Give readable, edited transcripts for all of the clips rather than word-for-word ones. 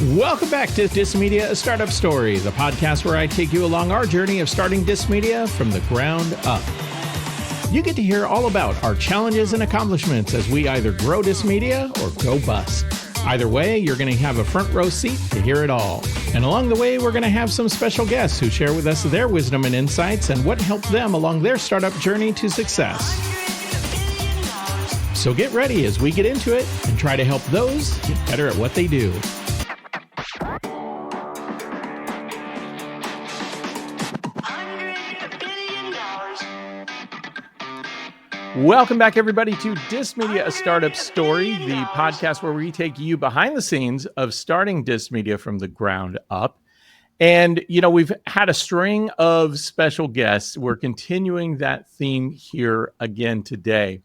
Welcome back to DissedMedia, a startup story, the podcast where I take you along our journey of starting DissedMedia from the ground up. You get to hear all about our challenges and accomplishments as we either grow DissedMedia or go bust. Either way, you're going to have a front row seat to hear it all. And along the way, we're going to have some special guests who share with us their wisdom and insights and what helped them along their startup journey to success. So get ready as we get into it and try to help those get better at what they do. Welcome back, everybody, to DissedMedia, a startup story, the podcast where we take you behind the scenes of starting DissedMedia from the ground up. And, we've had a string of special guests. We're continuing that theme here again today.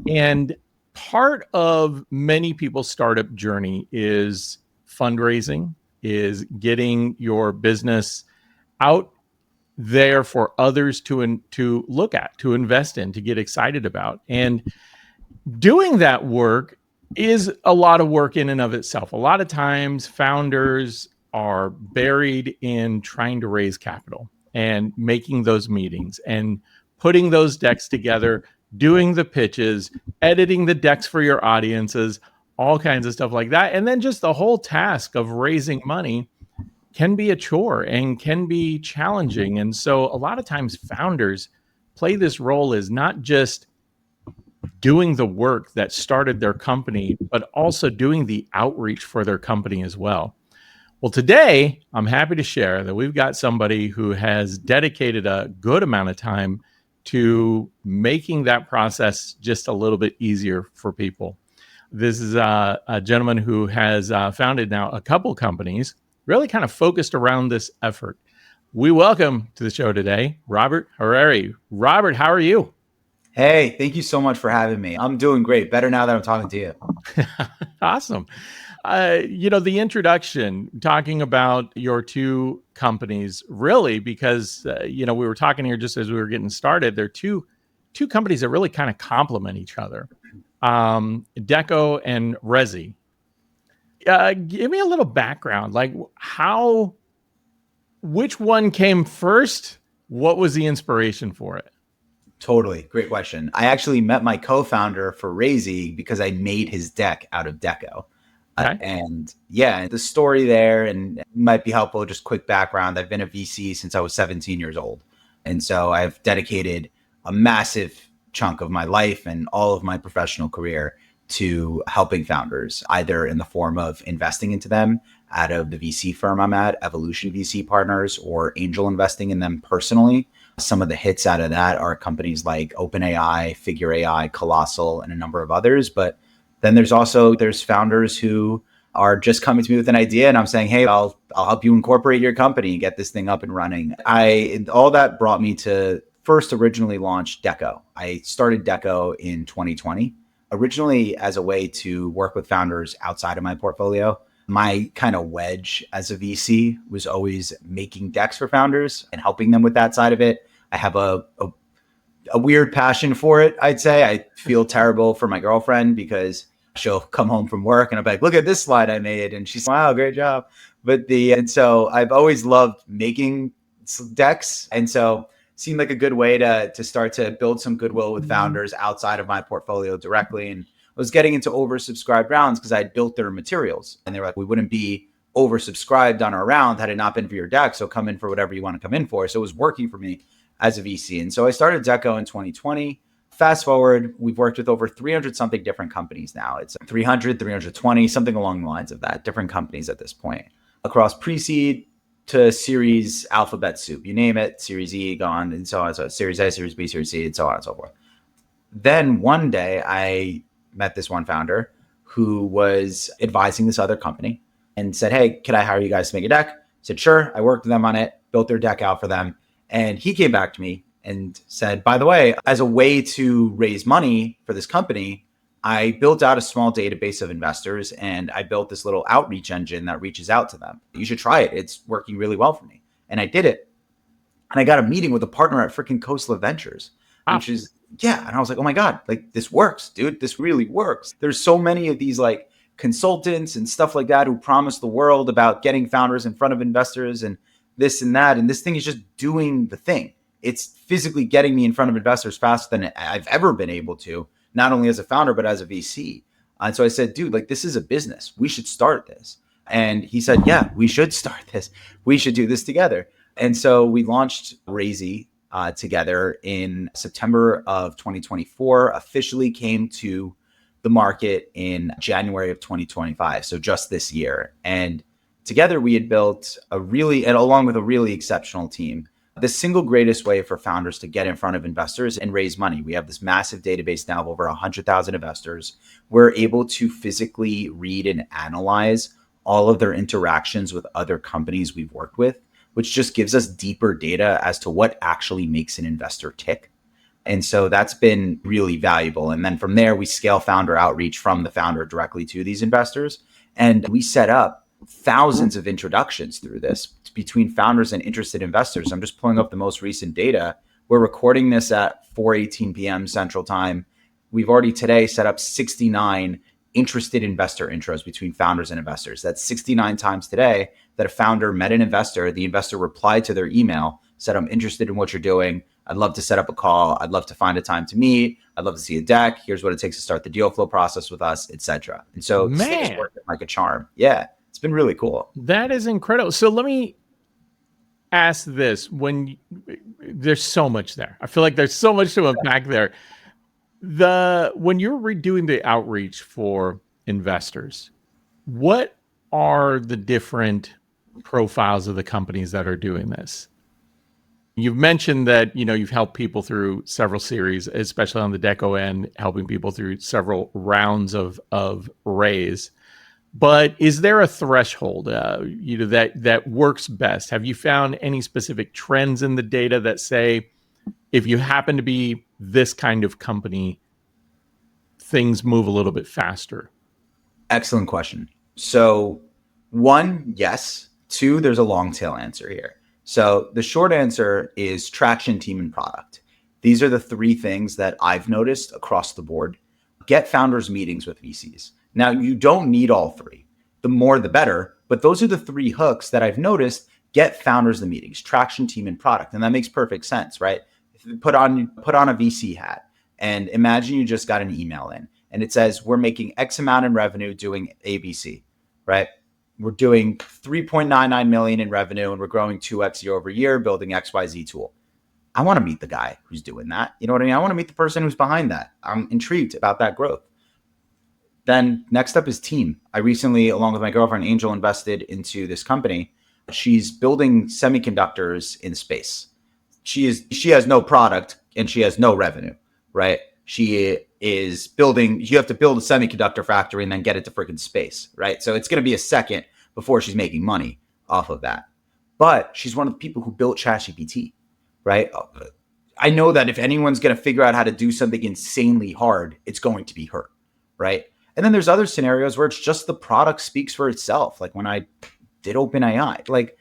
And part of many people's startup journey is fundraising, is getting your business out there for others to look at, to invest in, to get excited about. And doing that work is a lot of work in and of itself. A lot of times founders are buried in trying to raise capital and making those meetings and putting those decks together, doing the pitches, editing the decks for your audiences, all kinds of stuff like that. And then just the whole task of raising money can be a chore and can be challenging. And so a lot of times founders play this role as not just doing the work that started their company, but also doing the outreach for their company as well. Well, today, I'm happy to share that we've got somebody who has dedicated a good amount of time to making that process just a little bit easier for people. This is a gentleman who has founded now a couple companies, really kind of focused around this effort. We welcome to the show today, Robert Harary. Robert, how are you? Hey, thank you so much for having me. I'm doing great. Better now that I'm talking to you. Awesome. The introduction, talking about your two companies, really, because, we were talking here just as we were getting started. They're two companies that really kind of complement each other. Decko and Raisi. Give me a little background, like which one came first? What was the inspiration for it? Totally. Great question. I actually met my co-founder for Raisi because I made his deck out of Decko. Okay. The story there, and it might be helpful, just quick background. I've been a VC since I was 17 years old. And so I've dedicated a massive chunk of my life and all of my professional career to helping founders, either in the form of investing into them out of the VC firm I'm at, Evolution VC Partners, or angel investing in them personally. Some of the hits out of that are companies like OpenAI, Figure AI, Colossal, and a number of others. But then there's founders who are just coming to me with an idea, and I'm saying, hey, I'll help you incorporate your company and get this thing up and running. All that brought me to first originally launch Decko. I started Decko in 2020. Originally as a way to work with founders outside of my portfolio. My kind of wedge as a VC was always making decks for founders and helping them with that side of it. I have a weird passion for it, I'd say. I feel terrible for my girlfriend because she'll come home from work and I'll be like, look at this slide I made. And she's, wow, great job. And so I've always loved making decks. And so seemed like a good way to start to build some goodwill with founders outside of my portfolio directly. And I was getting into oversubscribed rounds because I had built their materials. And they were like, we wouldn't be oversubscribed on our round had it not been for your deck. So come in for whatever you want to come in for. So it was working for me as a VC. And so I started Decko in 2020. Fast forward, we've worked with over 300 something different companies now. It's 300, 320, something along the lines of that, different companies at this point. Across pre-seed to series alphabet soup, you name it, series E gone, and so on. So series A, series B, series C, and so on and so forth. Then one day I met this one founder who was advising this other company and said, hey, can I hire you guys to make a deck? I said, sure. I worked with them on it, built their deck out for them. And he came back to me and said, by the way, as a way to raise money for this company, I built out a small database of investors and I built this little outreach engine that reaches out to them. You should try it. It's working really well for me. And I did it. And I got a meeting with a partner at freaking Coastal Ventures, which is, yeah. And I was like, oh my God, like this works, dude. This really works. There's so many of these like consultants and stuff like that who promise the world about getting founders in front of investors and this and that. And this thing is just doing the thing. It's physically getting me in front of investors faster than I've ever been able to, not only as a founder, but as a VC. And so I said, dude, like, this is a business. We should start this. And he said, yeah, we should start this. We should do this together. And so we launched Raisi together in September of 2024, officially came to the market in January of 2025. So just this year. And together we had built and along with a really exceptional team, the single greatest way for founders to get in front of investors and raise money. We have this massive database now of over 100,000 investors. We're able to physically read and analyze all of their interactions with other companies we've worked with, which just gives us deeper data as to what actually makes an investor tick. And so that's been really valuable. And then from there, we scale founder outreach from the founder directly to these investors. And we set up thousands of introductions through this between founders and interested investors. I'm just pulling up the most recent data. We're recording this at 4:18 p.m. Central Time. We've already today set up 69 interested investor intros between founders and investors. That's 69 times today that a founder met an investor. The investor replied to their email, said, I'm interested in what you're doing. I'd love to set up a call. I'd love to find a time to meet. I'd love to see a deck. Here's what it takes to start the deal flow process with us, etc. And so this thing is working like a charm. Yeah, it's been really cool. That is incredible. So let me ask this. There's so much there. I feel like there's so much to unpack there. When you're redoing the outreach for investors, what are the different profiles of the companies that are doing this? You've mentioned that, you've helped people through several series, especially on the Decko end, helping people through several rounds of raise. But is there a threshold, that works best? Have you found any specific trends in the data that say, if you happen to be this kind of company, things move a little bit faster? Excellent question. So 1, yes. 2, there's a long tail answer here. So the short answer is traction, team, and product. These are the 3 things that I've noticed across the board. Get founders meetings with VCs. Now, you don't need all 3. The more, the better. But those are the 3 hooks that I've noticed get founders the meetings, traction, team, and product. And that makes perfect sense, right? Put on a VC hat and imagine you just got an email in and it says, we're making X amount in revenue doing ABC, right? We're doing 3.99 million in revenue and we're growing 2x year over year, building XYZ tool. I want to meet the guy who's doing that. You know what I mean? I want to meet the person who's behind that. I'm intrigued about that growth. Then next up is team. I recently, along with my girlfriend, Angel, invested into this company. She's building semiconductors in space. She has no product and she has no revenue, right? She is building, you have to build a semiconductor factory and then get it to freaking space, right? So it's going to be a second before she's making money off of that. But she's one of the people who built ChatGPT, right? I know that if anyone's going to figure out how to do something insanely hard, it's going to be her, right? And then there's other scenarios where it's just the product speaks for itself. Like when I did OpenAI, like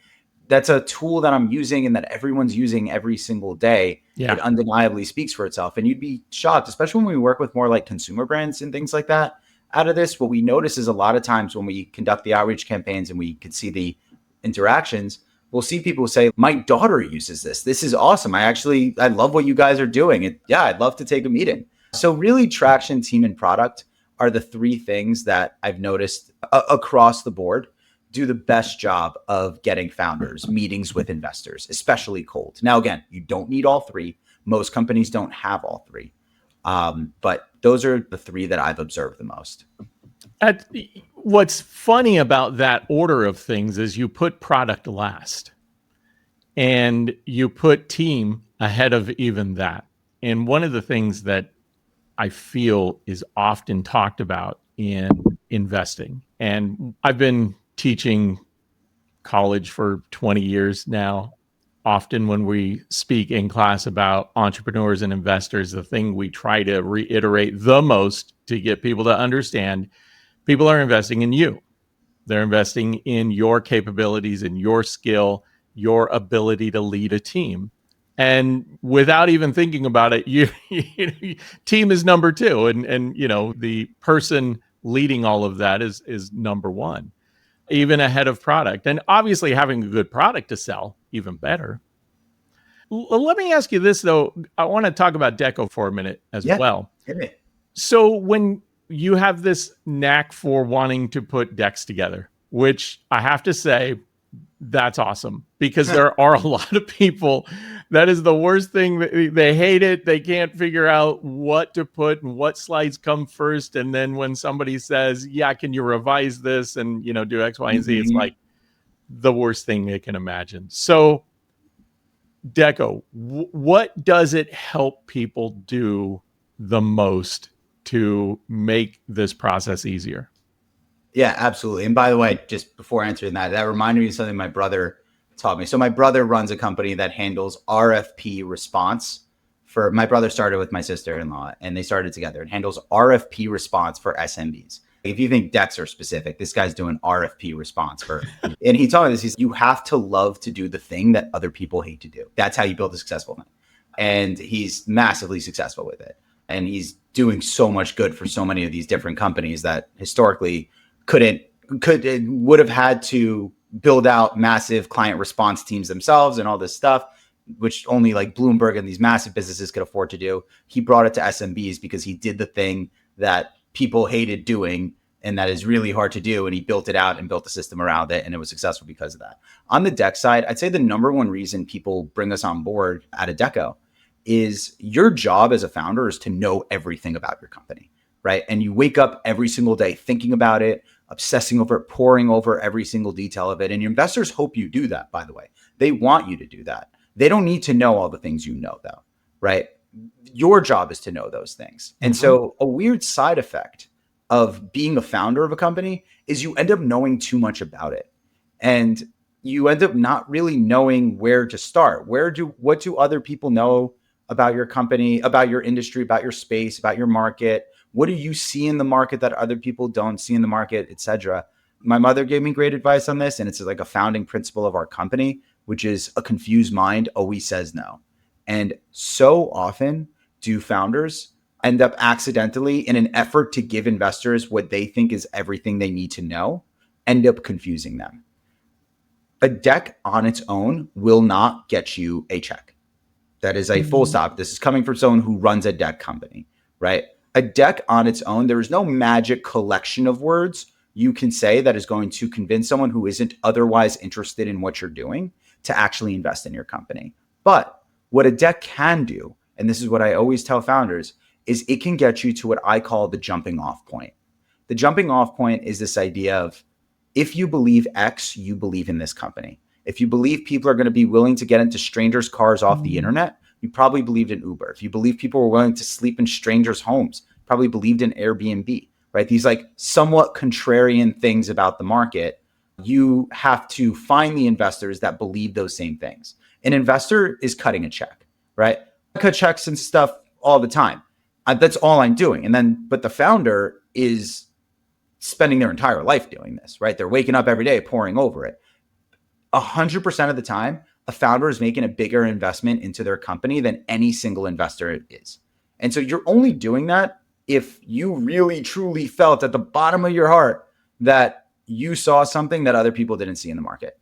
that's a tool that I'm using and that everyone's using every single day. Yeah. It undeniably speaks for itself. And you'd be shocked, especially when we work with more like consumer brands and things like that. Out of this, what we notice is a lot of times when we conduct the outreach campaigns and we can see the interactions, we'll see people say, my daughter uses this. This is awesome. I love what you guys are doing. I'd love to take a meeting. So really traction, team, and product are the 3 things that I've noticed across the board do the best job of getting founders meetings with investors, especially cold. Now, again, you don't need all 3. Most companies don't have all 3. But those are the 3 that I've observed the most. What's funny about that order of things is you put product last and you put team ahead of even that. And one of the things that I feel is often talked about in investing, and I've been teaching college for 20 years now. Often when we speak in class about entrepreneurs and investors, the thing we try to reiterate the most to get people to understand, people are investing in you. They're investing in your capabilities and your skill, your ability to lead a team. And without even thinking about it, team is number 2. And the person leading all of that is number one, even ahead of product. And obviously having a good product to sell, even better. Let me ask you this, though. I want to talk about Decko for a minute as well. Hit me. So when you have this knack for wanting to put decks together, which I have to say, that's awesome, because there are a lot of people that is the worst thing. They hate it. They can't figure out what to put and what slides come first. And then when somebody says, yeah, can you revise this and, do X, Y, and Z, it's like the worst thing they can imagine. So Decko, what does it help people do the most to make this process easier? Yeah, absolutely. And by the way, just before answering that reminded me of something my brother taught me. So my brother runs a company that handles RFP response my brother started with my sister-in-law, and they started together. It handles RFP response for SMBs. If you think decks are specific, this guy's doing RFP response and he told me this, you have to love to do the thing that other people hate to do. That's how you build a successful thing. And he's massively successful with it. And he's doing so much good for so many of these different companies that historically would have had to build out massive client response teams themselves and all this stuff, which only like Bloomberg and these massive businesses could afford to do. He brought it to SMBs because he did the thing that people hated doing and that is really hard to do. And he built it out and built a system around it, and it was successful because of that. On the deck side, I'd say the number one reason people bring us on board at a Decko is your job as a founder is to know everything about your company, right? And you wake up every single day thinking about it, obsessing over it, poring over every single detail of it. And your investors hope you do that, by the way. They want you to do that. They don't need to know all the things you know, though, right? Your job is to know those things. And so a weird side effect of being a founder of a company is you end up knowing too much about it. And you end up not really knowing where to start. What do other people know about your company, about your industry, about your space, about your market? What do you see in the market that other people don't see in the market, et cetera? My mother gave me great advice on this, and it's like a founding principle of our company, which is a confused mind always says no. And so often do founders end up accidentally, in an effort to give investors what they think is everything they need to know, end up confusing them. A deck on its own will not get you a check. That is a full stop. This is coming from someone who runs a deck company, right? A deck on its own, there is no magic collection of words you can say that is going to convince someone who isn't otherwise interested in what you're doing to actually invest in your company. But what a deck can do, and this is what I always tell founders, is it can get you to what I call the jumping off point. The jumping off point is this idea of, if you believe X, you believe in this company. If you believe people are going to be willing to get into strangers' cars off the internet, you probably believed in Uber. If you believe people were willing to sleep in strangers' homes, probably believed in Airbnb, right? These like somewhat contrarian things about the market. You have to find the investors that believe those same things. An investor is cutting a check, right? I cut checks and stuff all the time. That's all I'm doing. But the founder is spending their entire life doing this, right? They're waking up every day, poring over it. 100% of the time, a founder is making a bigger investment into their company than any single investor is. And so you're only doing that if you really, truly felt at the bottom of your heart that you saw something that other people didn't see in the market.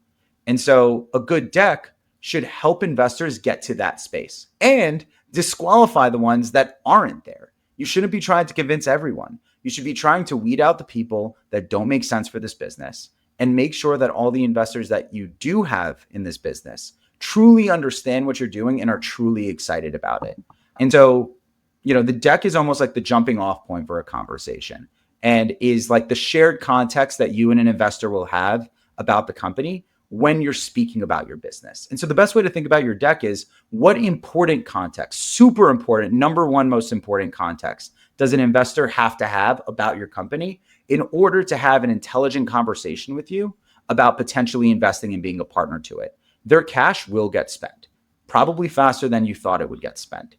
And so a good deck should help investors get to that space and disqualify the ones that aren't there. You shouldn't be trying to convince everyone. You should be trying to weed out the people that don't make sense for this business and make sure that all the investors that you do have in this business truly understand what you're doing and are truly excited about it. And so, the deck is almost like the jumping off point for a conversation, and is like the shared context that you and an investor will have about the company when you're speaking about your business. And so the best way to think about your deck is, what important context, super important, number one most important context, does an investor have to have about your company in order to have an intelligent conversation with you about potentially investing and being a partner to it? Their cash will get spent, probably faster than you thought it would get spent,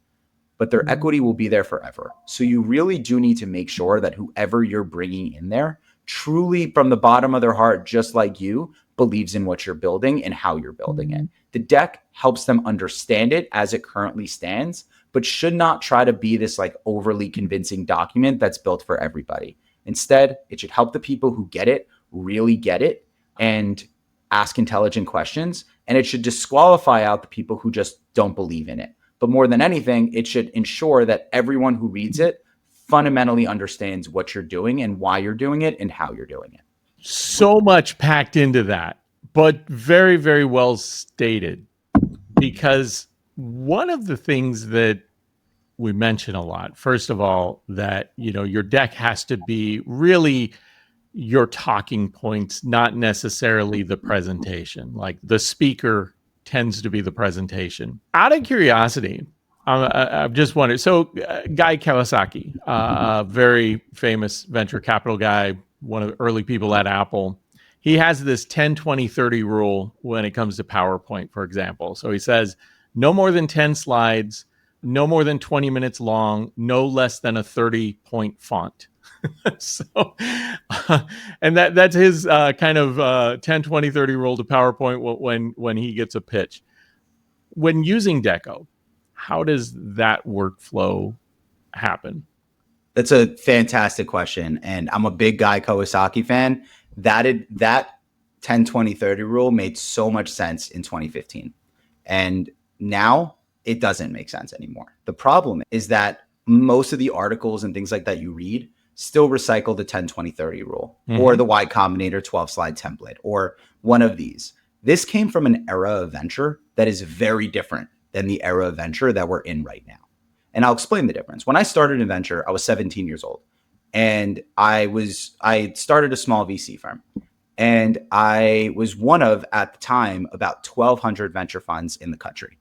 but their equity will be there forever. So you really do need to make sure that whoever you're bringing in there truly, from the bottom of their heart, just like you, believes in what you're building and how you're building it. The deck helps them understand it as it currently stands, but should not try to be this like overly convincing document that's built for everybody. Instead, it should help the people who get it really get it and ask intelligent questions. And it should disqualify out the people who just don't believe in it. But more than anything, it should ensure that everyone who reads it fundamentally understands what you're doing and why you're doing it and how you're doing it. So much packed into that, but very, very well stated. Because one of the things that we mention a lot, first of all, that, your deck has to be really your talking points, not necessarily the presentation. Like the speaker tends to be the presentation. Out of curiosity, I've just wondered. So, Guy Kawasaki, a very famous venture capital guy, one of the early people at Apple, he has this 10-20-30 rule when it comes to PowerPoint, for example. So he says no more than 10 slides, no more than 20 minutes long, no less than a 30-point font. So, and that's his kind of 10-20-30 rule to PowerPoint when he gets a pitch. When using Decko, how does that workflow happen? That's a fantastic question. And I'm a big Guy Kawasaki fan. That 10-20-30 rule made so much sense in 2015. And now it doesn't make sense anymore. The problem is that most of the articles and things like that you read still recycle the 10-20-30 rule or the Y Combinator 12-slide template or one of these. This came from an era of venture that is very different than the era of venture that we're in right now. And I'll explain the difference. When I started in venture, I was 17 years old. And I started a small VC firm. And I was one of, at the time, about 1,200 venture funds in the country,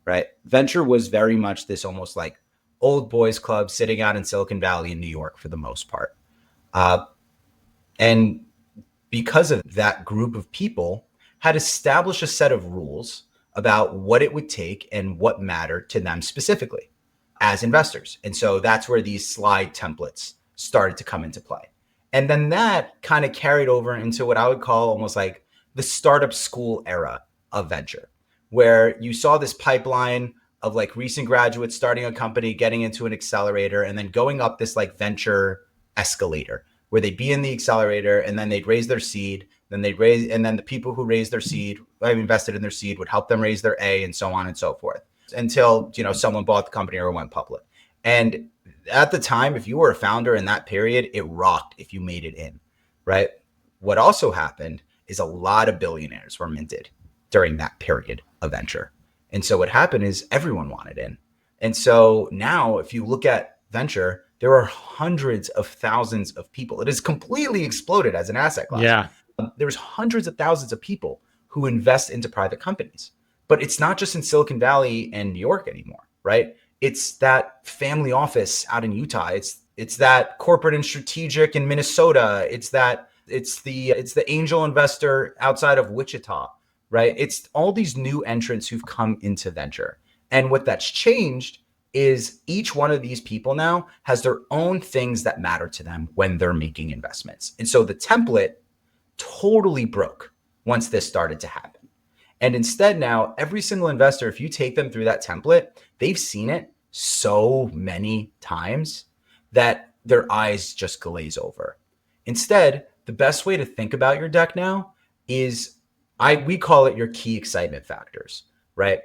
right? Venture was very much this almost like old boys club sitting out in Silicon Valley in New York for the most part. And because of that group of people had established a set of rules about what it would take and what mattered to them specifically as investors. And so that's where these slide templates started to come into play. And then that kind of carried over into what I would call almost like the startup school era of venture, where you saw this pipeline of like recent graduates starting a company, getting into an accelerator, and then going up this like venture escalator where they'd be in the accelerator and then they'd raise their seed, and then the people who raised their seed, invested in their seed, would help them raise their A, and so on and so forth until, someone bought the company or went public. And at the time, if you were a founder in that period, it rocked if you made it in, right? What also happened is a lot of billionaires were minted during that period of venture. And so what happened is everyone wanted in. And so now if you look at venture, there are hundreds of thousands of people. It has completely exploded as an asset class. Yeah. There's hundreds of thousands of people who invest into private companies. But it's not just in Silicon Valley and New York anymore, right? It's that family office out in Utah. It's that corporate and strategic in Minnesota. It's the angel investor outside of Wichita, right? It's all these new entrants who've come into venture. And what that's changed is each one of these people now has their own things that matter to them when they're making investments. And so the template totally broke once this started to happen. And instead now, every single investor, if you take them through that template, they've seen it so many times that their eyes just glaze over. Instead, the best way to think about your deck now is we call it your key excitement factors, right?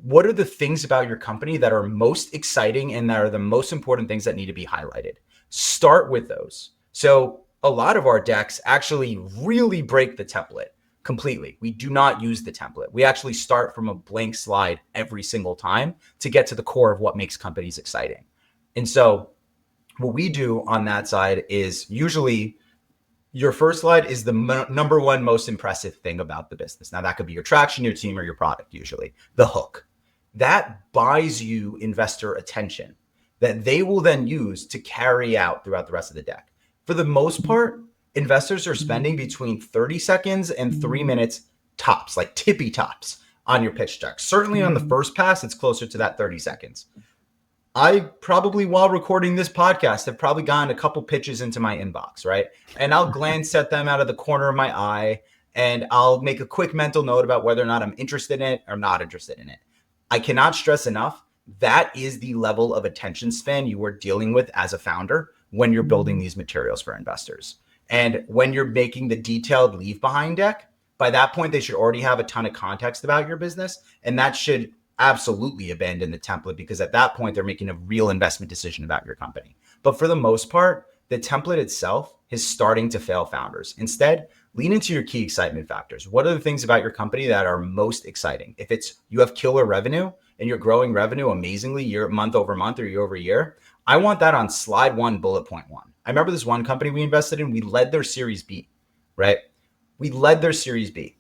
What are the things about your company that are most exciting and that are the most important things that need to be highlighted? Start with those. So a lot of our decks actually really break the template completely. We do not use the template. We actually start from a blank slide every single time to get to the core of what makes companies exciting. And so what we do on that side is usually your first slide is the number one most impressive thing about the business. Now that could be your traction, your team, or your product, usually the hook. That buys you investor attention that they will then use to carry out throughout the rest of the deck. For the most part, investors are spending between 30 seconds and 3 minutes tops, like tippy tops on your pitch deck. Certainly on the first pass, it's closer to that 30 seconds. I probably, while recording this podcast, have probably gotten a couple pitches into my inbox, right? And I'll glance at them out of the corner of my eye, and I'll make a quick mental note about whether or not I'm interested in it or not interested in it. I cannot stress enough, that is the level of attention span you are dealing with as a founder when you're building these materials for investors. And when you're making the detailed leave behind deck, by that point, they should already have a ton of context about your business. And that should absolutely abandon the template, because at that point, they're making a real investment decision about your company. But for the most part, the template itself is starting to fail founders. Instead, lean into your key excitement factors. What are the things about your company that are most exciting? If it's you have killer revenue and you're growing revenue amazingly month over month or year over year, I want that on slide 1, bullet point 1. I remember this one company we invested in, we led their Series B, right? We led their Series B.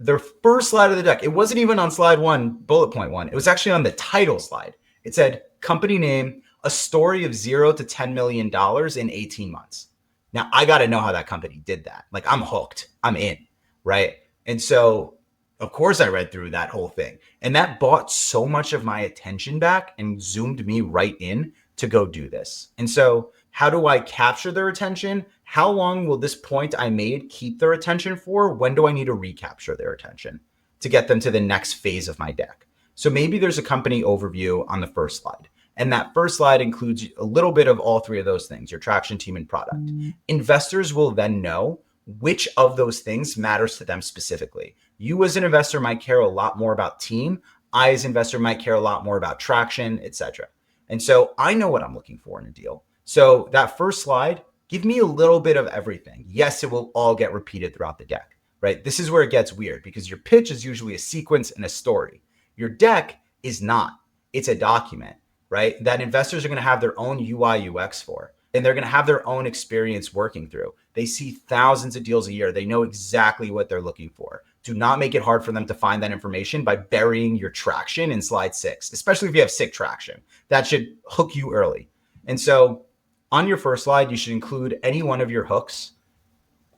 Their first slide of the deck, it wasn't even on slide 1, bullet point 1. It was actually on the title slide. It said, company name, a story of $0 to $10 million in 18 months. Now, I got to know how that company did that. Like, I'm hooked. I'm in, right? And so, of course, I read through that whole thing. And that bought so much of my attention back and zoomed me right in to go do this. And so, how do I capture their attention? How long will this point I made keep their attention for? When do I need to recapture their attention to get them to the next phase of my deck? So maybe there's a company overview on the first slide. And that first slide includes a little bit of all three of those things, your traction, team, and product. Investors will then know which of those things matters to them specifically. You as an investor might care a lot more about team. I as an investor might care a lot more about traction, etc. And so I know what I'm looking for in a deal. So that first slide, give me a little bit of everything. Yes, it will all get repeated throughout the deck, right? This is where it gets weird, because your pitch is usually a sequence and a story. Your deck is not. It's a document, right? That investors are going to have their own UI UX for, and they're going to have their own experience working through. They see thousands of deals a year. They know exactly what they're looking for. Do not make it hard for them to find that information by burying your traction in slide 6, especially if you have sick traction. That should hook you early. And so on your first slide, you should include any one of your hooks,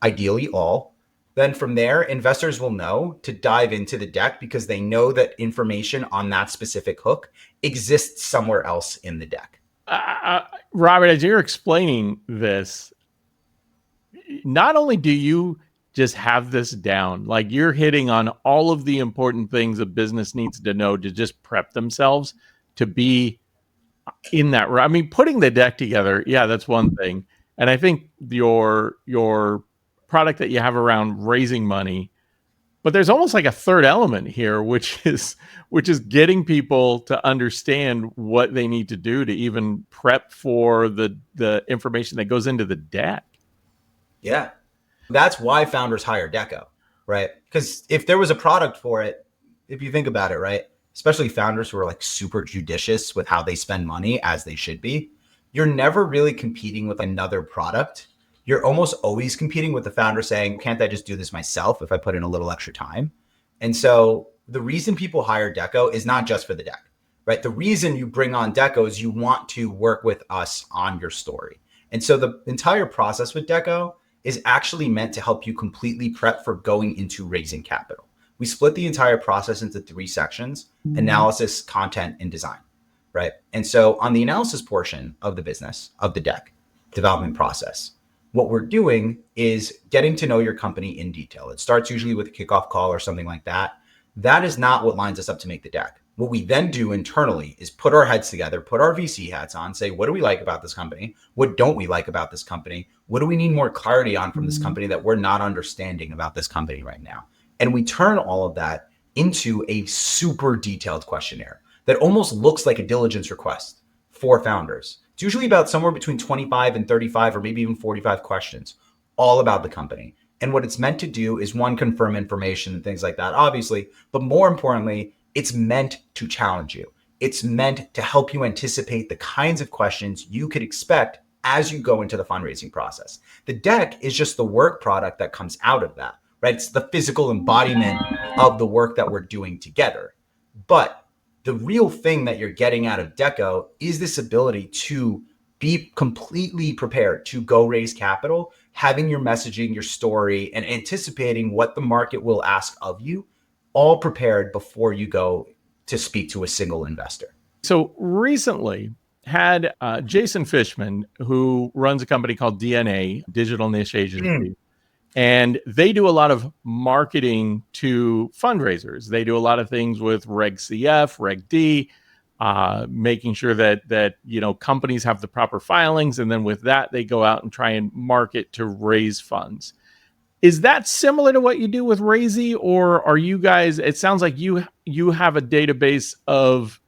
ideally all. Then from there, investors will know to dive into the deck because they know that information on that specific hook exists somewhere else in the deck. Robert, as you're explaining this, not only do you just have this down, like you're hitting on all of the important things a business needs to know to just prep themselves to be in that. I mean, putting the deck together, yeah, that's one thing. And I think your product that you have around raising money, but there's almost like a third element here, which is getting people to understand what they need to do to even prep for the information that goes into the deck. Yeah. That's why founders hire Decko, right? Because if there was a product for it, if you think about it, right, especially founders who are like super judicious with how they spend money, as they should be, you're never really competing with another product. You're almost always competing with the founder saying, can't I just do this myself if I put in a little extra time? And so the reason people hire Decko is not just for the deck, right? The reason you bring on Decko is you want to work with us on your story. And so the entire process with Decko is actually meant to help you completely prep for going into raising capital. We split the entire process into 3 sections: analysis, content, and design, right? And so on the analysis portion of the business, of the deck development process, what we're doing is getting to know your company in detail. It starts usually with a kickoff call or something like that. That is not what lines us up to make the deck. What we then do internally is put our heads together, put our VC hats on, say, what do we like about this company? What don't we like about this company? What do we need more clarity on from this company that we're not understanding about this company right now? And we turn all of that into a super detailed questionnaire that almost looks like a diligence request for founders. It's usually about somewhere between 25 and 35 or maybe even 45 questions, all about the company. And what it's meant to do is, one, confirm information and things like that, obviously, but more importantly, it's meant to challenge you. It's meant to help you anticipate the kinds of questions you could expect as you go into the fundraising process. The deck is just the work product that comes out of that, right? It's the physical embodiment of the work that we're doing together. But the real thing that you're getting out of Decko is this ability to be completely prepared to go raise capital, having your messaging, your story, and anticipating what the market will ask of you, all prepared before you go to speak to a single investor. So recently had Jason Fishman, who runs a company called DNA, Digital Niche Agency, and they do a lot of marketing to fundraisers. They do a lot of things with Reg CF, Reg D, making sure that companies have the proper filings, and then with that they go out and try and market to raise funds. Is that similar to what you do with Raisi, or are you guys? It sounds like you have a database of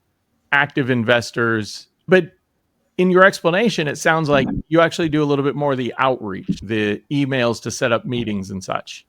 active investors, but in your explanation, it sounds like you actually do a little bit more of the outreach, the emails to set up meetings and such.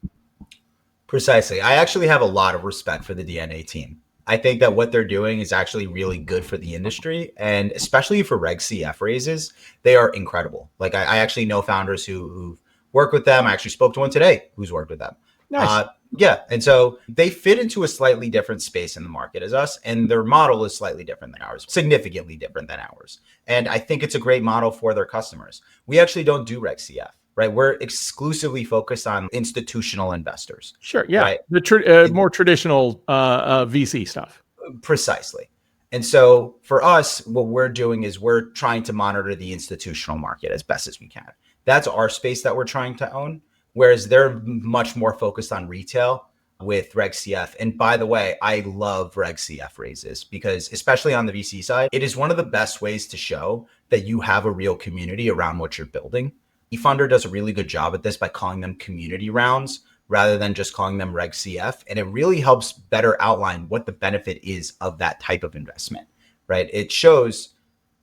Precisely. I actually have a lot of respect for the DNA team. I think that what they're doing is actually really good for the industry, and especially for Reg CF raises, they are incredible. Like I actually know founders who work with them. I actually spoke to one today who's worked with them. Nice. Yeah. And so they fit into a slightly different space in the market as us, and their model is slightly different than ours, significantly different than ours. And I think it's a great model for their customers. We actually don't do Reg CF. Right, we're exclusively focused on institutional investors. Sure, yeah, right? The more traditional VC stuff. Precisely. And so for us, what we're doing is we're trying to monitor the institutional market as best as we can. That's our space that we're trying to own, whereas they're much more focused on retail with Reg CF. And by the way, I love Reg CF raises because, especially on the VC side, it is one of the best ways to show that you have a real community around what you're building. eFunder does a really good job at this by calling them community rounds rather than just calling them Reg CF. And it really helps better outline what the benefit is of that type of investment, right? It shows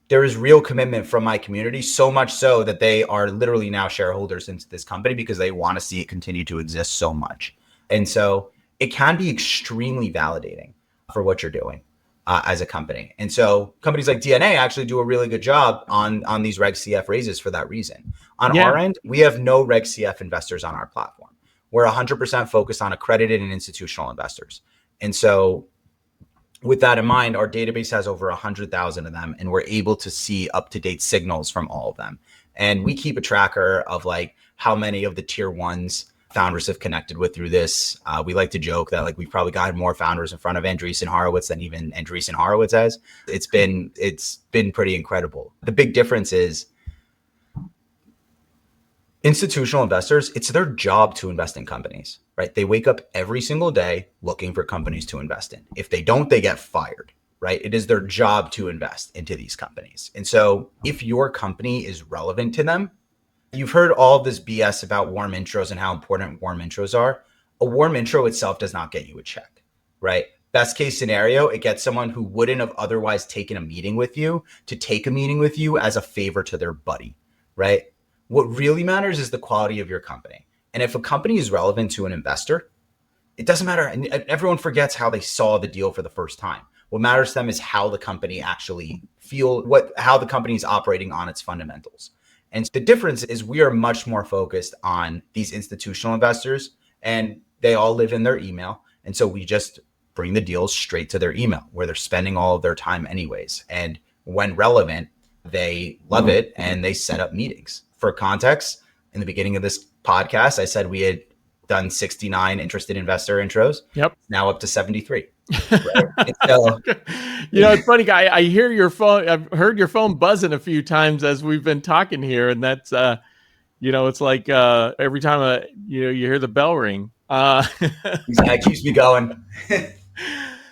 there is real commitment from my community, so much so that they are literally now shareholders into this company because they want to see it continue to exist so much. And so it can be extremely validating for what you're doing as a company. And so companies like DNA actually do a really good job on these Reg CF raises for that reason. On our end, we have no Reg CF investors on our platform. We're 100% focused on accredited and institutional investors. And so with that in mind, our database has over 100,000 of them, and we're able to see up-to-date signals from all of them. And we keep a tracker of like how many of the tier ones founders have connected with through this. We like to joke that like we've probably gotten more founders in front of Andreessen Horowitz than even Andreessen Horowitz has. It's been pretty incredible. The big difference is institutional investors, it's their job to invest in companies, right? They wake up every single day looking for companies to invest in. If they don't, they get fired, right? It is their job to invest into these companies. And so if your company is relevant to them, you've heard all of this BS about warm intros and how important warm intros are. A warm intro itself does not get you a check, right? Best case scenario, it gets someone who wouldn't have otherwise taken a meeting with you to take a meeting with you as a favor to their buddy, right? What really matters is the quality of your company. And if a company is relevant to an investor, it doesn't matter. And everyone forgets how they saw the deal for the first time. What matters to them is how the company actually how the company is operating on its fundamentals. And the difference is we are much more focused on these institutional investors, and they all live in their email. And so we just bring the deals straight to their email where they're spending all of their time anyways. And when relevant, they love it and they set up meetings. For context, in the beginning of this podcast, I said we had done 69 interested investor intros. Yep. Now up to 73. Right? So, it's funny, guy. I hear your phone. I've heard your phone buzzing a few times as we've been talking here, and that's it's like every time you hear the bell ring. That keeps me going.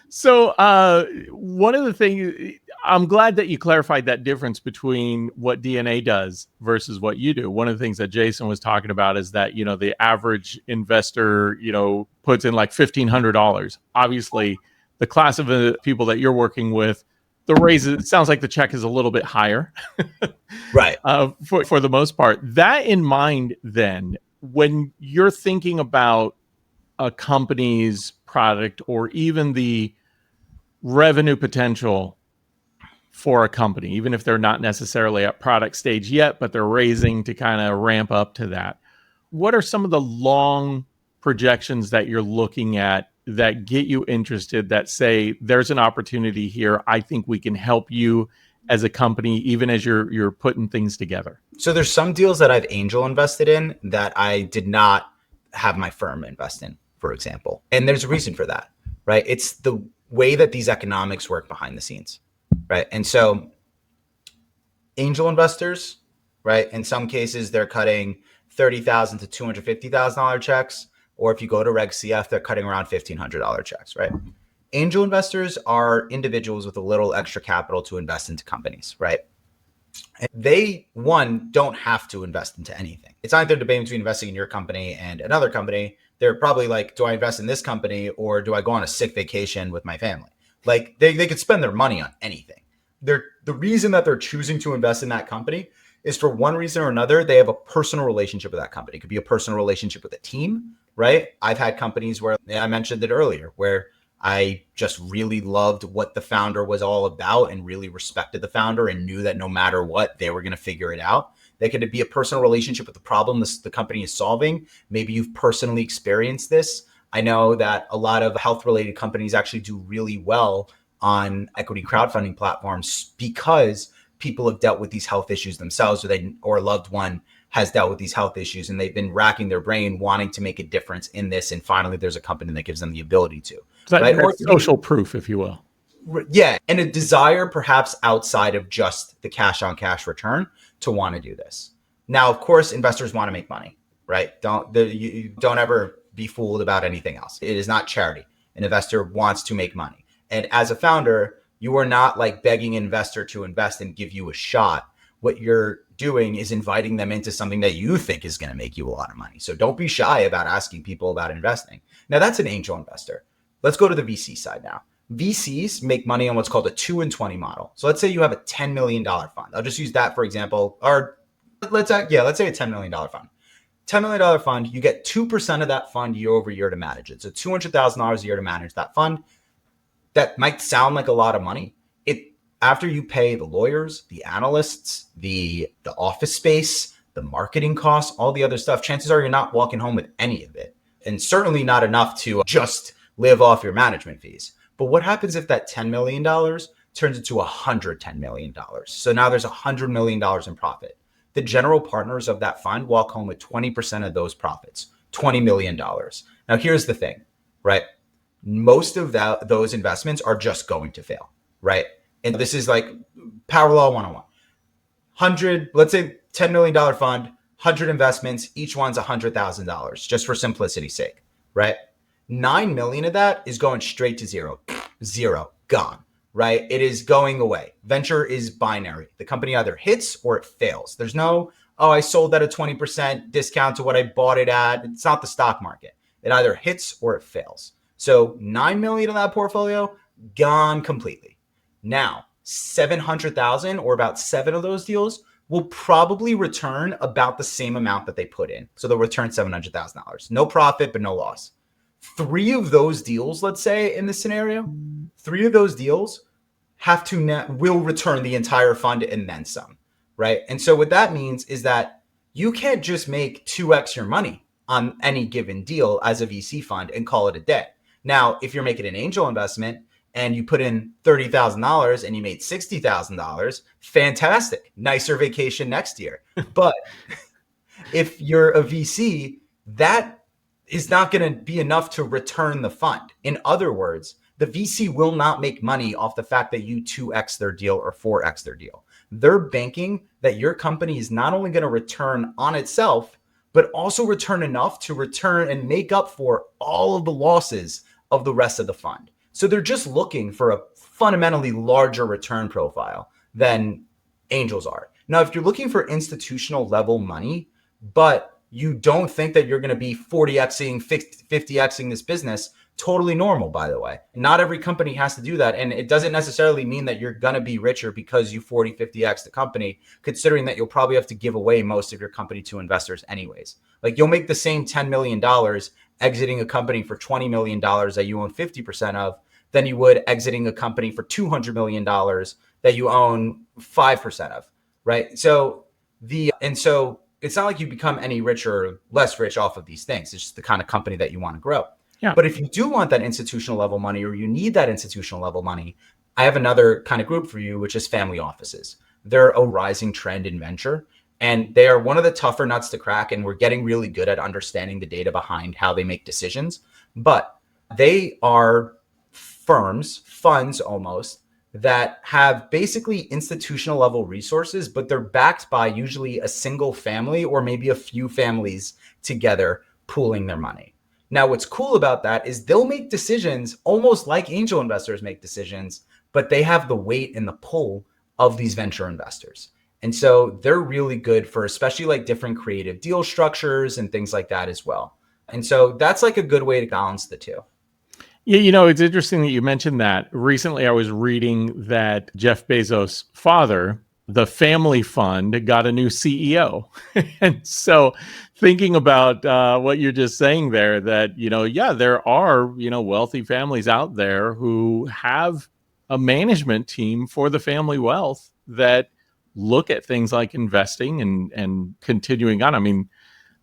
So one of the things, I'm glad that you clarified that difference between what DNA does versus what you do. One of the things that Jason was talking about is that, the average investor, puts in like $1,500. Obviously, the class of people that you're working with, the raises, it sounds like the check is a little bit higher. Right. For the most part. That in mind, then, when you're thinking about a company's product or even the revenue potential for a company, even if they're not necessarily at product stage yet, but they're raising to kind of ramp up to that. What are some of the long projections that you're looking at that get you interested, that say there's an opportunity here? I think we can help you as a company, even as you're putting things together. So there's some deals that I've angel invested in that I did not have my firm invest in, for example. And there's a reason for that, right? It's the way that these economics work behind the scenes, right? And so angel investors, right? In some cases, they're cutting $30,000 to $250,000 checks. Or if you go to Reg CF, they're cutting around $1,500 checks, right? Angel investors are individuals with a little extra capital to invest into companies, right? And they, one, don't have to invest into anything. It's not like they're debating between investing in your company and another company. They're probably like, do I invest in this company or do I go on a sick vacation with my family? Like they could spend their money on anything. The reason that they're choosing to invest in that company is for one reason or another, they have a personal relationship with that company. It could be a personal relationship with a team, right? I've had companies where, I mentioned it earlier, where I just really loved what the founder was all about and really respected the founder and knew that no matter what, they were going to figure it out. They could be a personal relationship with the problem the company is solving. Maybe you've personally experienced this. I know that a lot of health-related companies actually do really well on equity crowdfunding platforms because people have dealt with these health issues themselves, or a loved one has dealt with these health issues and they've been racking their brain wanting to make a difference in this. And finally, there's a company that gives them the ability to. So right? Or social proof, if you will. Yeah. And a desire perhaps outside of just the cash on cash return to want to do this. Now, of course, investors want to make money, right? You don't ever be fooled about anything else. It is not charity. An investor wants to make money. And as a founder, you are not like begging an investor to invest and give you a shot. What you're doing is inviting them into something that you think is going to make you a lot of money. So don't be shy about asking people about investing. Now, that's an angel investor. Let's go to the VC side now. VCs make money on what's called a 2 and 20 model. So let's say you have a $10 million fund. I'll just use that for example. Or let's say a $10 million fund. $10 million fund, you get 2% of that fund year over year to manage it. So $200,000 a year to manage that fund. That might sound like a lot of money. After you pay the lawyers, the analysts, the office space, the marketing costs, all the other stuff, chances are you're not walking home with any of it. And certainly not enough to just live off your management fees. But what happens if that $10 million turns into $110 million? So now there's $100 million in profit. The general partners of that fund walk home with 20% of those profits, $20 million. Now, here's the thing, right? Most of those investments are just going to fail, right? And this is like Power Law 101. Let's say $10 million fund, 100 investments, each one's $100,000, just for simplicity's sake, right? 9 million of that is going straight to zero, gone, right? It is going away. Venture is binary. The company either hits or it fails. There's no, I sold at a 20% discount to what I bought it at. It's not the stock market. It either hits or it fails. So 9 million of that portfolio, gone completely. Now, 700,000 or about 7 of those deals will probably return about the same amount that they put in. So they'll return $700,000. No profit, but no loss. 3 of those deals, let's say in this scenario, 3 of those deals will return the entire fund and then some, right? And so what that means is that you can't just make 2x your money on any given deal as a VC fund and call it a day. Now, if you're making an angel investment, and you put in $30,000 and you made $60,000, fantastic. Nicer vacation next year. But if you're a VC, that is not going to be enough to return the fund. In other words, the VC will not make money off the fact that you 2x their deal or 4x their deal. They're banking that your company is not only going to return on itself, but also return enough to return and make up for all of the losses of the rest of the fund. So they're just looking for a fundamentally larger return profile than angels are. Now, if you're looking for institutional level money, but you don't think that you're going to be 40xing, 50xing this business, totally normal, by the way. Not every company has to do that. And it doesn't necessarily mean that you're going to be richer because you 40, 50x the company, considering that you'll probably have to give away most of your company to investors anyways. Like you'll make the same $10 million exiting a company for $20 million that you own 50% of than you would exiting a company for $200 million that you own 5% of, right? So it's not like you become any richer or less rich off of these things. It's just the kind of company that you want to grow. Yeah. But if you do want that institutional level money or you need that institutional level money, I have another kind of group for you, which is family offices. They're a rising trend in venture. And they are one of the tougher nuts to crack. And we're getting really good at understanding the data behind how they make decisions. But they are funds almost, that have basically institutional level resources, but they're backed by usually a single family or maybe a few families together pooling their money. Now, what's cool about that is they'll make decisions almost like angel investors make decisions, but they have the weight and the pull of these venture investors. And so they're really good for especially like different creative deal structures and things like that as well. And so that's like a good way to balance the two. Yeah, it's interesting that you mentioned that. Recently, I was reading that Jeff Bezos' father, the family fund, got a new CEO. And so thinking about what you're just saying there, that, there are, wealthy families out there who have a management team for the family wealth that look at things like investing and continuing on. I mean,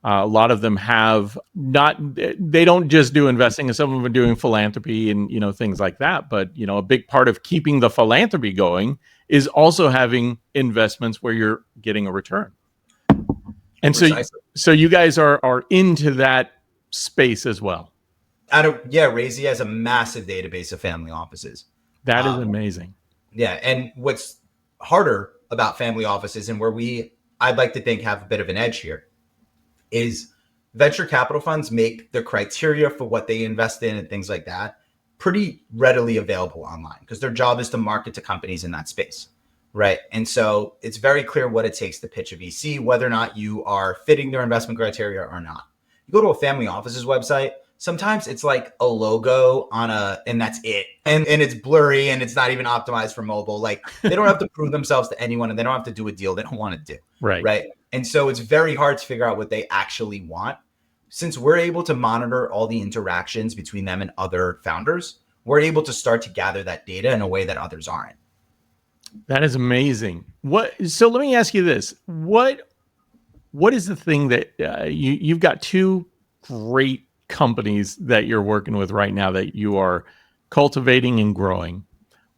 a lot of them have they don't just do investing, and some of them are doing philanthropy and, things like that. But, a big part of keeping the philanthropy going is also having investments where you're getting a return. And Precisely. so you guys are into that space as well. Raisi has a massive database of family offices. That is amazing. Yeah. And what's harder about family offices, and where I'd like to think have a bit of an edge here, is venture capital funds make the criteria for what they invest in and things like that pretty readily available online, because their job is to market to companies in that space, right? And so it's very clear what it takes to pitch a VC, whether or not you are fitting their investment criteria or not. You go to a family office's website, sometimes it's like a logo and that's it. And it's blurry and it's not even optimized for mobile. Like, they don't have to prove themselves to anyone, and they don't have to do a deal they don't want to do. Right. And so it's very hard to figure out what they actually want. Since we're able to monitor all the interactions between them and other founders, we're able to start to gather that data in a way that others aren't. That is amazing. So let me ask you this. What is the thing that you've got two great companies that you're working with right now that you are cultivating and growing?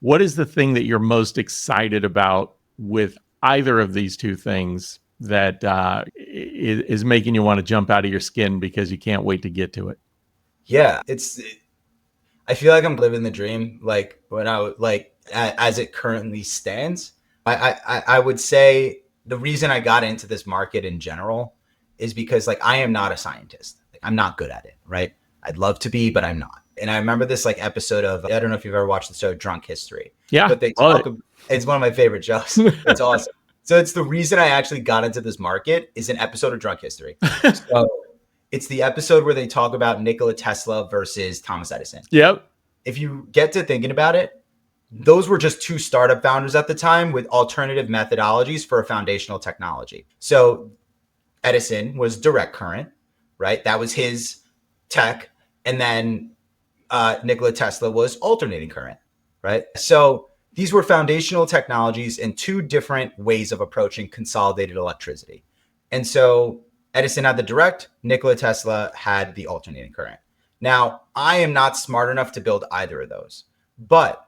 What is the thing that you're most excited about with either of these two things that is making you want to jump out of your skin because you can't wait to get to it? Yeah, I feel like I'm living the dream. Like, as it currently stands, I would say the reason I got into this market in general is because, like, I am not a scientist. Like, I'm not good at it, right? I'd love to be, but I'm not. And I remember this like episode of, I don't know if you've ever watched the show Drunk History. Yeah, but it's one of my favorite shows. It's awesome. So it's the reason I actually got into this market is an episode of Drunk History. So it's the episode where they talk about Nikola Tesla versus Thomas Edison. Yep. If you get to thinking about it, those were just two startup founders at the time with alternative methodologies for a foundational technology. So Edison was direct current, right? That was his tech. And then Nikola Tesla was alternating current, right? So these were foundational technologies and two different ways of approaching consolidated electricity. And so Edison had the direct, Nikola Tesla had the alternating current. Now, I am not smart enough to build either of those, but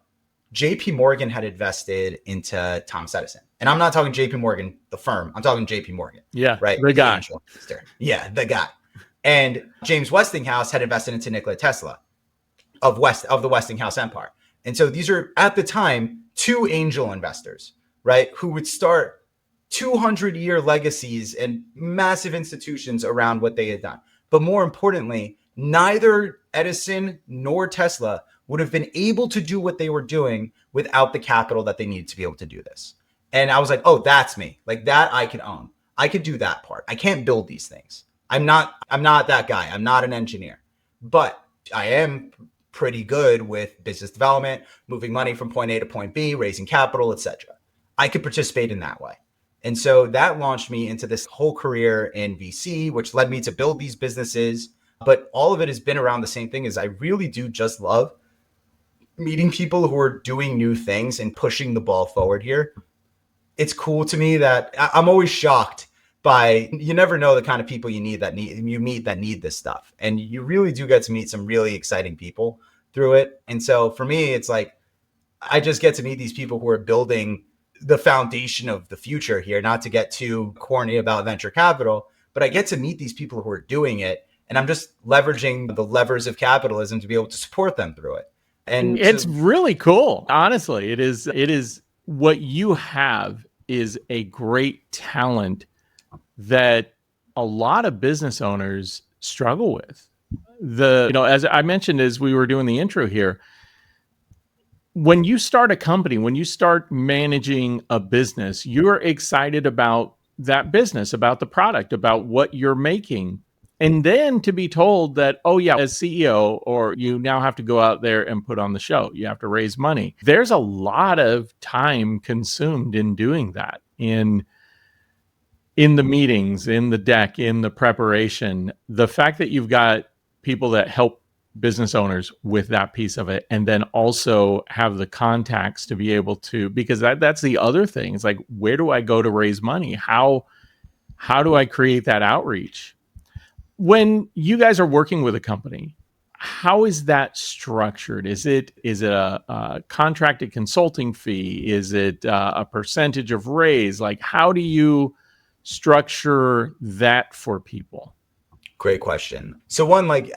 JP Morgan had invested into Thomas Edison. And I'm not talking JP Morgan, the firm. I'm talking JP Morgan. Yeah, right. The guy. Yeah, the guy. And James Westinghouse had invested into Nikola Tesla of the Westinghouse empire. And so these are, at the time, two angel investors, right, who would start 200-year legacies and massive institutions around what they had done. But more importantly, neither Edison nor Tesla would have been able to do what they were doing without the capital that they needed to be able to do this. And I was like, oh, that's me. Like, that I can own. I could do that part. I can't build these things. I'm not that guy. I'm not an engineer, but I am pretty good with business development, moving money from point A to point B, raising capital, etc. I could participate in that way. And so that launched me into this whole career in VC, which led me to build these businesses. But all of it has been around the same thing. Is I really do just love meeting people who are doing new things and pushing the ball forward here. It's cool to me that I'm always shocked by, you never know the kind of people you meet that need this stuff. And you really do get to meet some really exciting people through it. And so for me, it's like, I just get to meet these people who are building the foundation of the future here, not to get too corny about venture capital, but I get to meet these people who are doing it. And I'm just leveraging the levers of capitalism to be able to support them through it. And it's really cool. Honestly, it is what you have is a great talent that a lot of business owners struggle with. as I mentioned as we were doing the intro here, when you start a company, when you start managing a business, you're excited about that business, about the product, about what you're making. And then to be told that, oh, yeah, as CEO, or you now have to go out there and put on the show, you have to raise money. There's a lot of time consumed in doing that, in the meetings, in the deck, in the preparation. The fact that you've got people that help business owners with that piece of it, and then also have the contacts to be able to, because that's the other thing. It's like, where do I go to raise money? How do I create that outreach? When you guys are working with a company, how is that structured? Is it a contracted consulting fee? Is it a percentage of raise? Like, how do you structure that for people? Great question. So one, like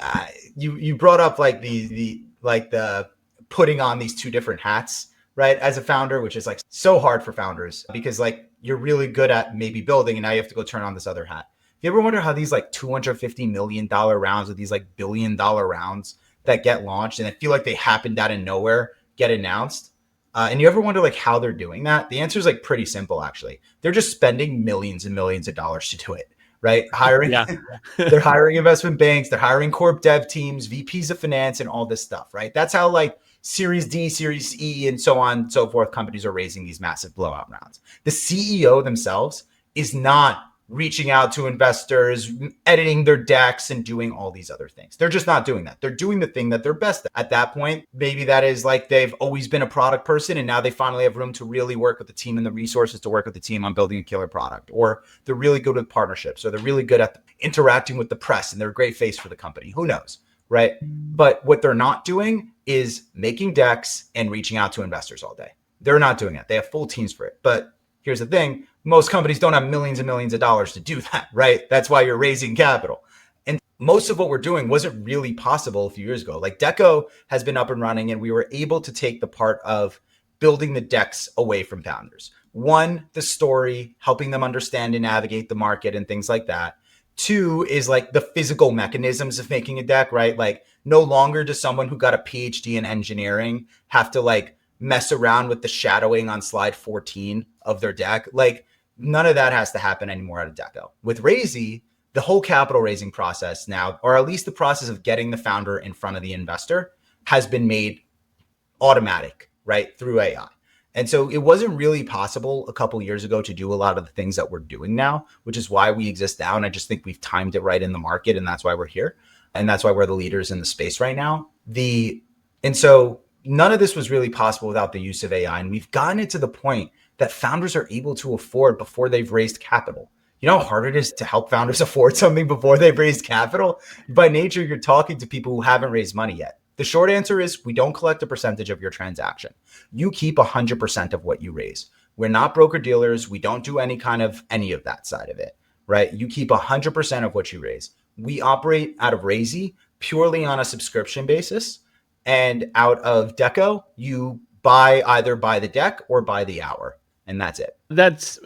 you brought up like the putting on these two different hats, right? As a founder, which is like so hard for founders because like you're really good at maybe building and now you have to go turn on this other hat. You ever wonder how these like $250 million rounds or these like $1 billion rounds that get launched and I feel like they happened out of nowhere get announced? And you ever wonder like how they're doing that? The answer is like pretty simple, actually. They're just spending millions and millions of dollars to do it, right? They're hiring investment banks, they're hiring corp dev teams, VPs of finance, and all this stuff, right? That's how like Series D, Series E, and so on and so forth companies are raising these massive blowout rounds. The CEO themselves is not reaching out to investors, editing their decks, and doing all these other things. They're just not doing that. They're doing the thing that they're best at that point. Maybe that is like they've always been a product person and now they finally have room to really work with the team and the resources to work with the team on building a killer product. Or they're really good with partnerships, or they're really good at interacting with the press and they're a great face for the company. Who knows, right? But what they're not doing is making decks and reaching out to investors all day. They're not doing it. They have full teams for it. But here's the thing. Most companies don't have millions and millions of dollars to do that, right? That's why you're raising capital. And most of what we're doing wasn't really possible a few years ago. Like Decko has been up and running and we were able to take the part of building the decks away from founders. One, the story, helping them understand and navigate the market and things like that. Two is like the physical mechanisms of making a deck, right? Like no longer does someone who got a PhD in engineering have to like mess around with the shadowing on slide 14 of their deck. Like none of that has to happen anymore out of Decko. With Raisi, the whole capital raising process now, or at least the process of getting the founder in front of the investor, has been made automatic, right, through AI. And so it wasn't really possible a couple of years ago to do a lot of the things that we're doing now, which is why we exist now. And I just think we've timed it right in the market, and that's why we're here. And that's why we're the leaders in the space right now. And so none of this was really possible without the use of AI. And we've gotten it to the point that founders are able to afford before they've raised capital. You know how hard it is to help founders afford something before they've raised capital? By nature, you're talking to people who haven't raised money yet. The short answer is we don't collect a percentage of your transaction. You keep 100% of what you raise. We're not broker dealers. We don't do any of that side of it, right? You keep 100% of what you raise. We operate out of Raisi purely on a subscription basis. And out of Decko, you either buy the deck or buy the hour. And that's it. That's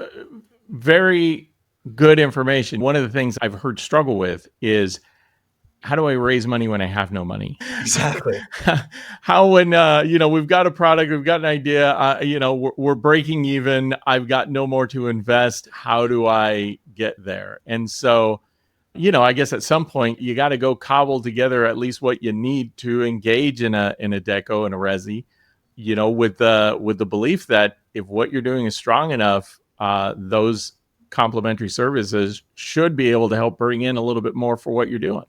very good information. One of the things I've heard struggle with is, how do I raise money when I have no money? Exactly. How when, we've got a product, we've got an idea, we're breaking even, I've got no more to invest. How do I get there? And so, I guess at some point you got to go cobble together at least what you need to engage in a Decko and a Raisi, with the belief that if what you're doing is strong enough, those complementary services should be able to help bring in a little bit more for what you're doing.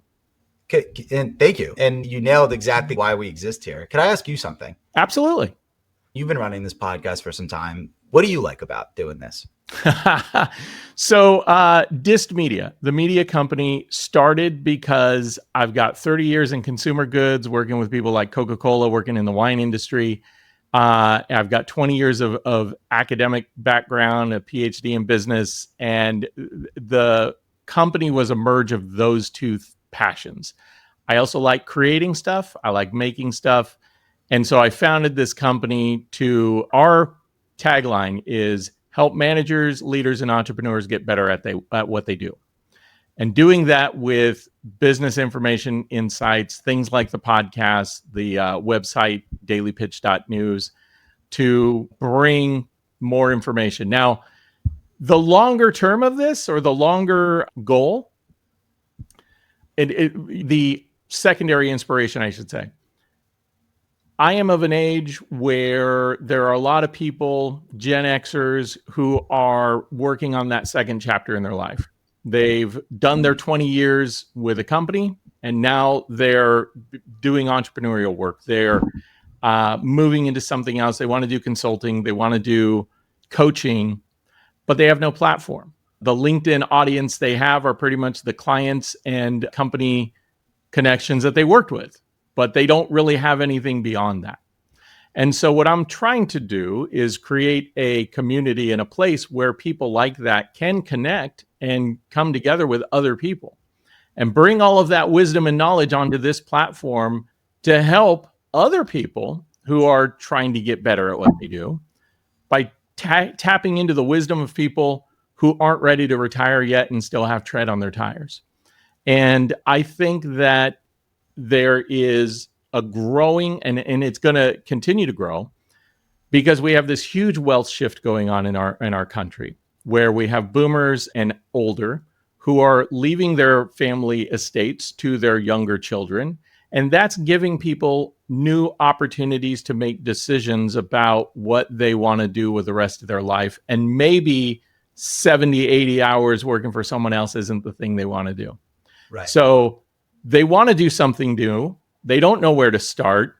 Okay, and thank you. And you nailed exactly why we exist here. Can I ask you something? Absolutely. You've been running this podcast for some time. What do you like about doing this? So DissedMedia, the media company, started because I've got 30 years in consumer goods, working with people like Coca-Cola, working in the wine industry. I've got 20 years of academic background, a PhD in business, and the company was a merge of those two passions. I also like creating stuff. I like making stuff. And so I founded this company our tagline is help managers, leaders, and entrepreneurs get better at what they do. And doing that with business information insights, things like the podcast, the website, dailypitch.news, to bring more information. Now, the longer term of this, or the longer goal, the secondary inspiration, I should say, I am of an age where there are a lot of people, Gen Xers, who are working on that second chapter in their life. They've done their 20 years with a company, and now they're doing entrepreneurial work. They're moving into something else. They want to do consulting. They want to do coaching, but they have no platform. The LinkedIn audience they have are pretty much the clients and company connections that they worked with, but they don't really have anything beyond that. And so what I'm trying to do is create a community and a place where people like that can connect and come together with other people and bring all of that wisdom and knowledge onto this platform to help other people who are trying to get better at what they do by tapping into the wisdom of people who aren't ready to retire yet and still have tread on their tires. And I think that there is a growing, and it's going to continue to grow, because we have this huge wealth shift going on in our country, where we have boomers and older who are leaving their family estates to their younger children. And that's giving people new opportunities to make decisions about what they want to do with the rest of their life. And maybe 70, 80 hours working for someone else isn't the thing they want to do. Right. So they want to do something new. They don't know where to start,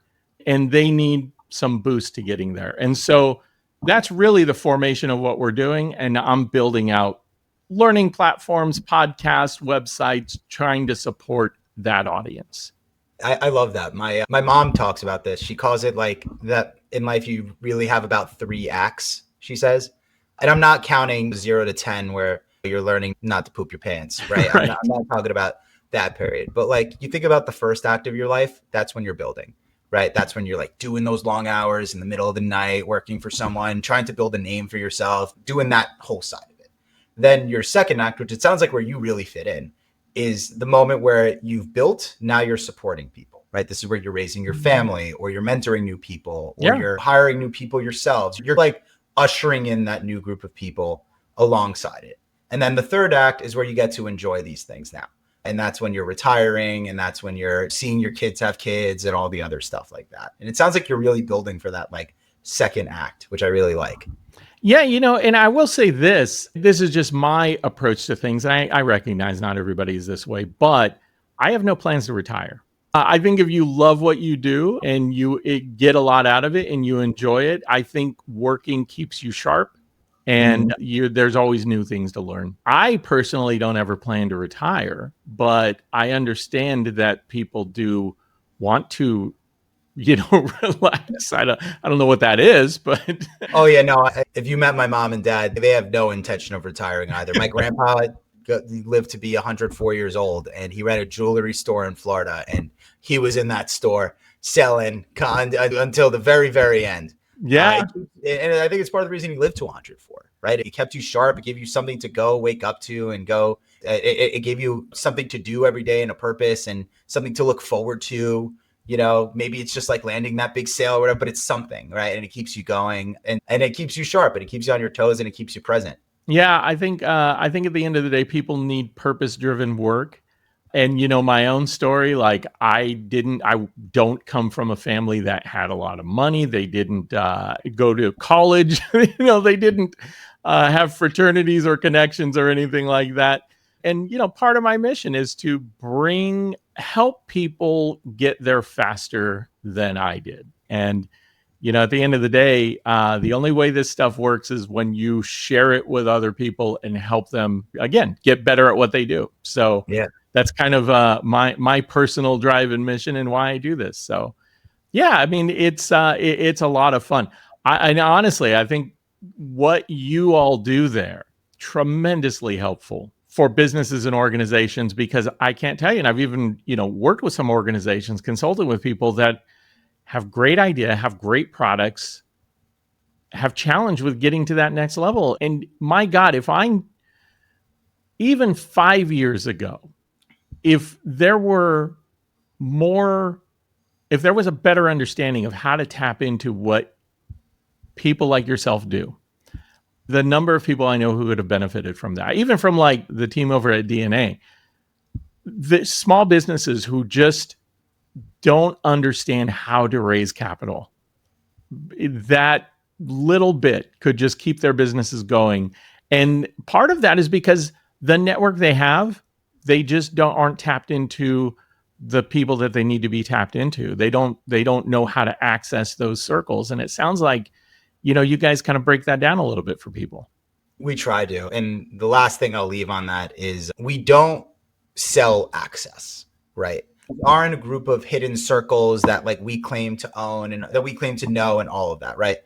and they need some boost to getting there. And so that's really the formation of what we're doing. And I'm building out learning platforms, podcasts, websites, trying to support that audience. I love that. My mom talks about this. She calls it like that in life, you really have about 3 acts, she says. And I'm not counting 0 to 10 where you're learning not to poop your pants, right? Right. I'm not talking about that period. But like, you think about the first act of your life, that's when you're building, right? That's when you're like doing those long hours in the middle of the night, working for someone, trying to build a name for yourself, doing that whole side of it. Then your second act, which it sounds like where you really fit in, is the moment where you've built, now you're supporting people, right? This is where you're raising your family, or you're mentoring new people, or you're hiring new people yourselves. You're like ushering in that new group of people alongside it. And then the third act is where you get to enjoy these things now. And that's when you're retiring, and that's when you're seeing your kids have kids and all the other stuff like that. And it sounds like you're really building for that like second act, which I really like. Yeah, and I will say this is just my approach to things. I recognize not everybody is this way, but I have no plans to retire. I think if you love what you do and you get a lot out of it and you enjoy it, I think working keeps you sharp, and there's always new things to learn. I personally don't ever plan to retire, but I understand that people do want to relax. I don't know what that is, but oh yeah, no. If you met my mom and dad, they have no intention of retiring either. My grandpa lived to be 104 years old, and he ran a jewelry store in Florida, and he was in that store selling until the very, very end. Yeah. And I think it's part of the reason he lived to 104, right? It kept you sharp. It gave you something to go wake up to and go. It gave you something to do every day and a purpose and something to look forward to. Maybe it's just like landing that big sale or whatever, but it's something, right? And it keeps you going, and it keeps you sharp, and it keeps you on your toes, and it keeps you present. Yeah, I think at the end of the day, people need purpose-driven work. And my own story, like I don't come from a family that had a lot of money. They didn't go to college. They didn't have fraternities or connections or anything like that. And, part of my mission is to help people get there faster than I did. And, at the end of the day, the only way this stuff works is when you share it with other people and help them, again, get better at what they do. So yeah, that's kind of my personal drive and mission and why I do this. So yeah, I mean, it's a lot of fun. And honestly, I think what you all do there, tremendously helpful for businesses and organizations, because I can't tell you, and I've even, worked with some organizations, consulted with people that have great idea, have great products, have challenge with getting to that next level. And my God, if even 5 years ago, if there was a better understanding of how to tap into what people like yourself do, the number of people I know who would have benefited from that, even from like the team over at DNA, the small businesses who just don't understand how to raise capital, that little bit could just keep their businesses going. And part of that is because the network they have, they just aren't tapped into the people that they need to be tapped into. They don't know how to access those circles. And it sounds like, you guys kind of break that down a little bit for people. We try to. And the last thing I'll leave on that is we don't sell access, right? We are in a group of hidden circles that like we claim to own and that we claim to know and all of that, right?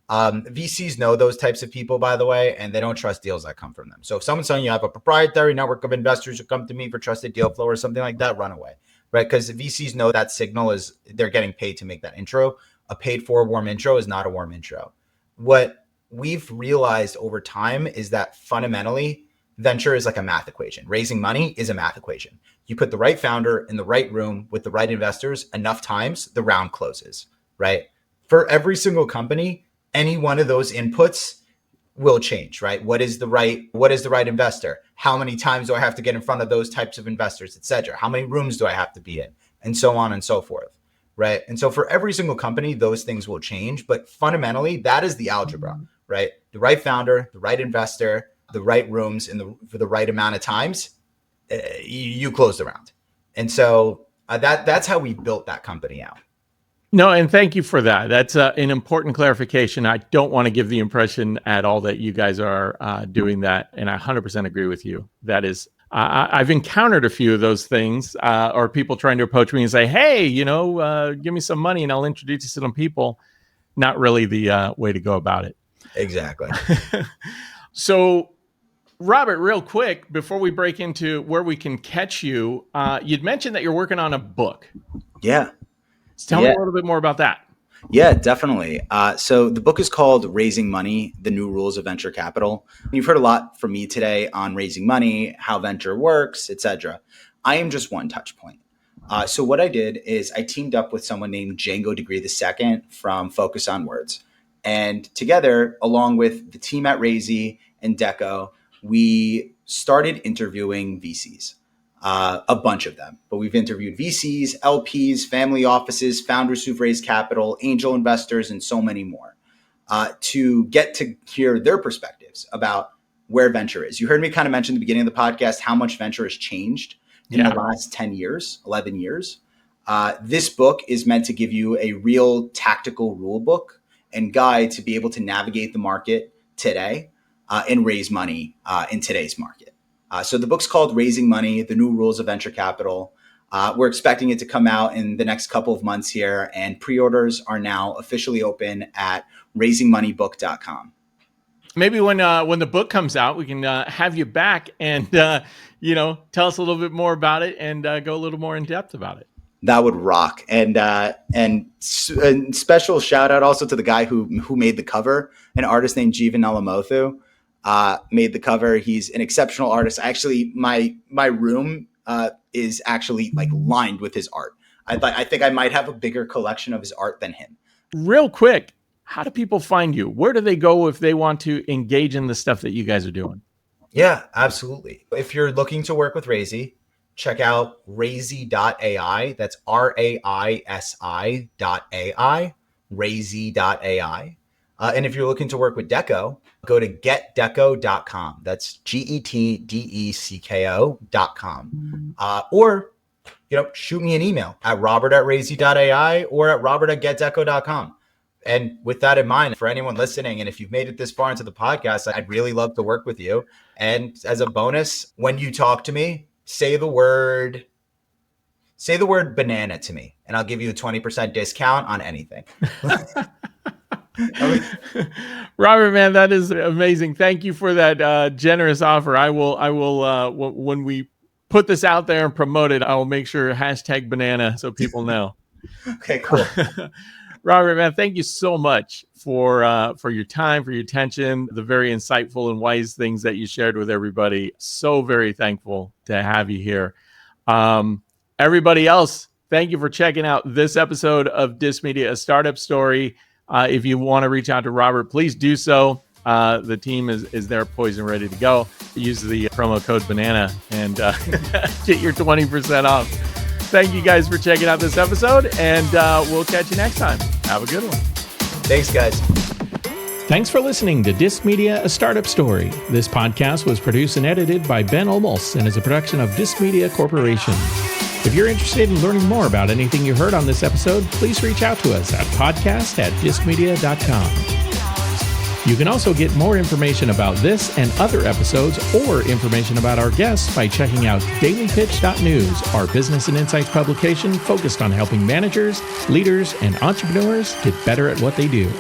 VCs know those types of people, by the way, and they don't trust deals that come from them. So if someone's telling you I have a proprietary network of investors who come to me for trusted deal flow or something like that, run away, right? Because VCs know that signal is they're getting paid to make that intro. A paid for warm intro is not a warm intro. What we've realized over time is that fundamentally venture is like a math equation. Raising money is a math equation. You put the right founder in the right room with the right investors enough times, the round closes, right? For every single company, any one of those inputs will change, right? What is the right investor? How many times do I have to get in front of those types of investors, et cetera? How many rooms do I have to be in? And so on and so forth, right? And so for every single company, those things will change. But fundamentally, that is the algebra, right? The right founder, the right investor, the right rooms for the right amount of times, you close the round. And so that's how we built that company out. No, and thank you for that. That's an important clarification. I don't want to give the impression at all that you guys are doing that, and I 100% agree with you. That is, I've encountered a few of those things, or people trying to approach me and say, "Hey, give me some money and I'll introduce you to some people." Not really the way to go about it. Exactly. So, Robert, real quick, before we break into where we can catch you, you'd mentioned that you're working on a book. Yeah. Tell me a little bit more about that. Yeah, definitely. So the book is called Raising Money, The New Rules of Venture Capital. You've heard a lot from me today on raising money, how venture works, etc. I am just one touch point. So what I did is I teamed up with someone named Django Degree II from Focus on Words. And together, along with the team at Raisi and Decko, we started interviewing VCs. A bunch of them, but we've interviewed VCs, LPs, family offices, founders who've raised capital, angel investors, and so many more to get to hear their perspectives about where venture is. You heard me kind of mention at the beginning of the podcast how much venture has changed in the last 10 years, 11 years. This book is meant to give you a real tactical rule book and guide to be able to navigate the market today and raise money in today's market. So the book's called Raising Money, The New Rules of Venture Capital. We're expecting it to come out in the next couple of months here, and pre-orders are now officially open at raisingmoneybook.com. Maybe when the book comes out, we can have you back and tell us a little bit more about it and go a little more in depth about it. That would rock. And special shout out also to the guy who made the cover, an artist named Jeevan Nalamothu. Made the cover. He's an exceptional artist. Actually, my room is actually like lined with his art. I think I might have a bigger collection of his art than him. Real quick, how do people find you? Where do they go if they want to engage in the stuff that you guys are doing? Yeah, absolutely. If you're looking to work with Raisi, check out raisi.ai. That's RAISI.ai, raisi.ai. And if you're looking to work with Decko, go to getdecko.com. That's GETDECKO.com. Or, shoot me an email at robert@raisi.ai or at robert@getdecko.com. And with that in mind, for anyone listening, and if you've made it this far into the podcast, I'd really love to work with you. And as a bonus, when you talk to me, say the word banana to me, and I'll give you a 20% discount on anything. Robert, man, that is amazing. Thank you for that generous offer. I will when we put this out there and promote it, I will make sure #banana so people know. Okay, cool. Robert, man, thank you so much for your time, for your attention, the very insightful and wise things that you shared with everybody. So very thankful to have you here. Everybody else, thank you for checking out this episode of DissedMedia, a startup story. If you want to reach out to Robert, please do so. The team is there poised and ready to go. Use the promo code BANANA and get your 20% off. Thank you guys for checking out this episode, and we'll catch you next time. Have a good one. Thanks, guys. Thanks for listening to DissedMedia, a startup story. This podcast was produced and edited by Ben Olmos and is a production of DissedMedia Corporation. If you're interested in learning more about anything you heard on this episode, please reach out to us at podcast@dissedmedia.com. You can also get more information about this and other episodes or information about our guests by checking out dailypitch.news, our business and insights publication focused on helping managers, leaders, and entrepreneurs get better at what they do.